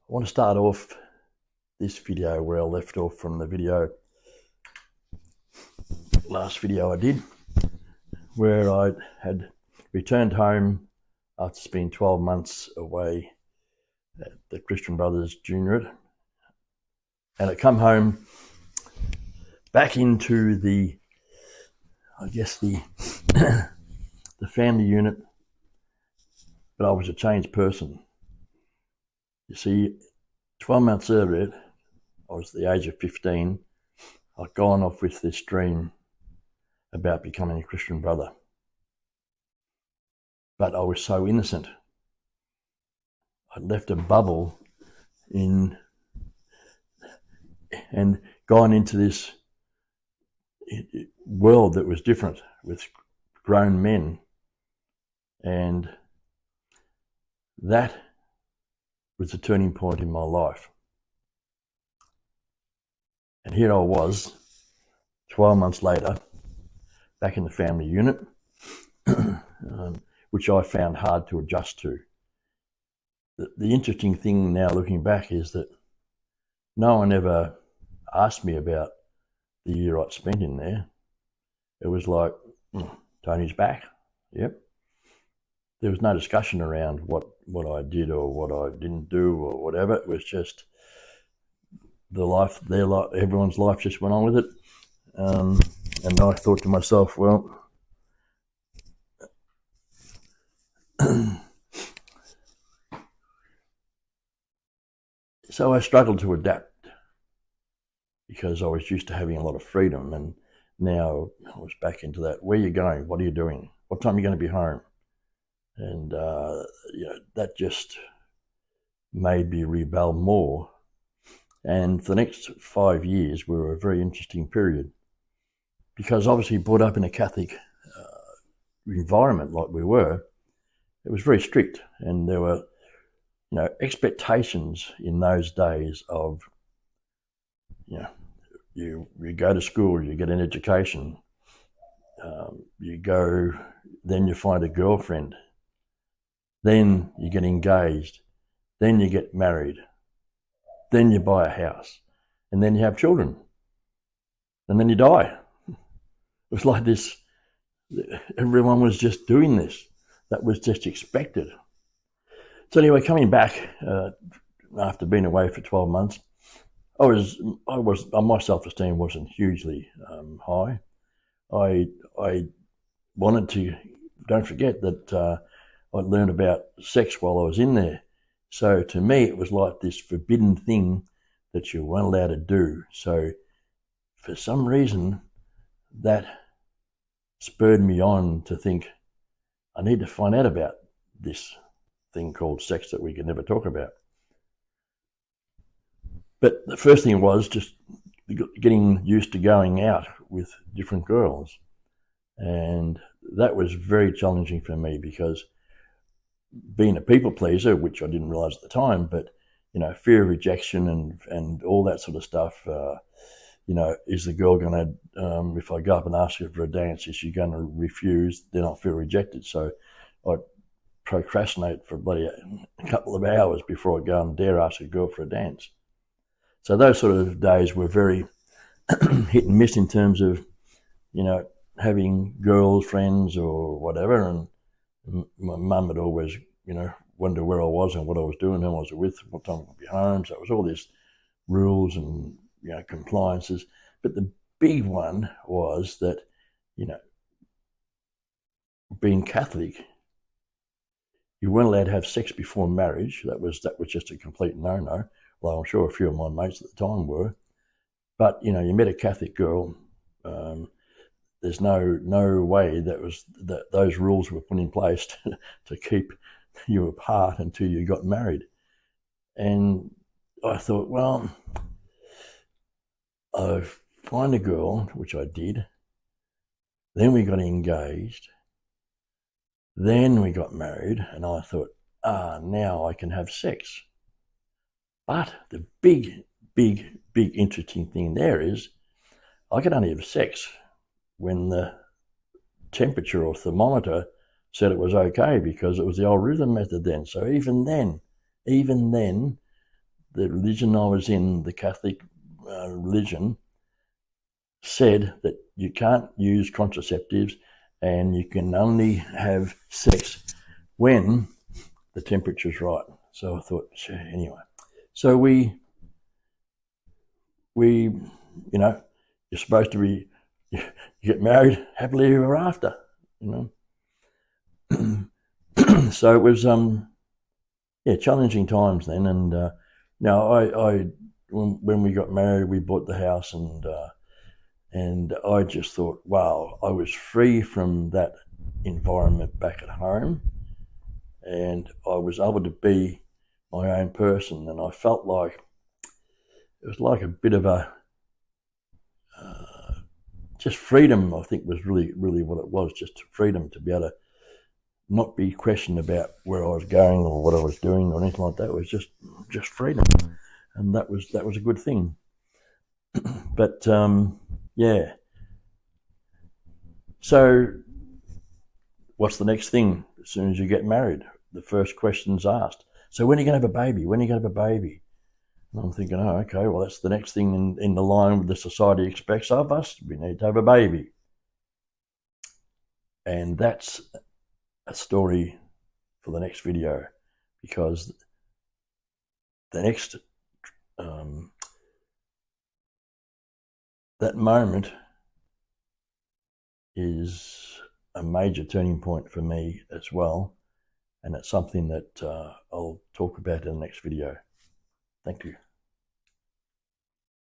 want to start off this video where I left off from the last video I did, where I had returned home after spending 12 months away at the Christian Brothers Juniorate, and I come home back into the the family unit, but I was a changed person. You see, 12 months earlier, I was the age of 15. I'd gone off with this dream about becoming a Christian brother. But I was so innocent. I'd left a bubble and gone into this world that was different with grown men. And that was the turning point in my life. And here I was, 12 months later, back in the family unit, which I found hard to adjust to. The interesting thing now looking back is that no one ever asked me about the year I'd spent in there. It was like, Tony's back, yep. There was no discussion around what I did or what I didn't do or whatever. It was just everyone's life just went on with it. And I thought to myself, well, so I struggled to adapt because I was used to having a lot of freedom, and now I was back into that. Where are you going? What are you doing? What time are you going to be home? And that just made me rebel more. And for the next 5 years were a very interesting period, because obviously brought up in a Catholic environment like we were, it was very strict, and there were expectations in those days of you go to school, you get an education, you go, then you find a girlfriend, then you get engaged, then you get married, then you buy a house, and then you have children, and then you die. It was like this, everyone was just doing this. That was just expected. So anyway, coming back after being away for 12 months, my self-esteem wasn't hugely high. I wanted to, don't forget that I learned about sex while I was in there. So to me, it was like this forbidden thing that you weren't allowed to do. So for some reason, that spurred me on to think, I need to find out about this thing called sex that we could never talk about. But the first thing was just getting used to going out with different girls. And that was very challenging for me, because being a people pleaser, which I didn't realize at the time, but fear of rejection and all that sort of stuff. Is the girl going to, if I go up and ask her for a dance, is she going to refuse? Then I'll feel rejected. So I'd procrastinate for a couple of hours before I go and dare ask a girl for a dance. So those sort of days were very hit and miss in terms of, having girl friends or whatever. And my mum would always, wonder where I was and what I was doing, who I was with, what time I would be home. So it was all these rules and, compliances. But the big one was that, being Catholic, you weren't allowed to have sex before marriage. That was just a complete no-no. Well, I'm sure a few of my mates at the time were. But, you met a Catholic girl, there's no way that those rules were put in place to keep you apart until you got married. And I thought, well, I'll find a girl, which I did. Then we got engaged. Then we got married, and I thought, now I can have sex. But the big interesting thing there is I could only have sex when the temperature or thermometer said it was okay, because it was the old rhythm method then. So even then, the religion I was in, the Catholic religion, said that you can't use contraceptives and you can only have sex when the temperature's right. So I thought, anyway. So we, you know, you're supposed to be, you get married happily ever after, you know. So it was, challenging times then. And now when we got married, we bought the house, and I just thought, wow, I was free from that environment back at home, and I was able to be my own person, and I felt like it was like a bit of a just freedom. I think was really what it was, just freedom to be able to not be questioned about where I was going or what I was doing or anything like that. It was just freedom, and that was a good thing. But yeah. So what's the next thing? As soon as you get married, the first question's asked. So when are you going to have a baby? When are you going to have a baby? And I'm thinking, oh, okay, well, that's the next thing in the line the society expects of us. We need to have a baby. And that's a story for the next video, because the next, that moment is a major turning point for me as well. And it's something that I'll talk about in the next video. Thank you.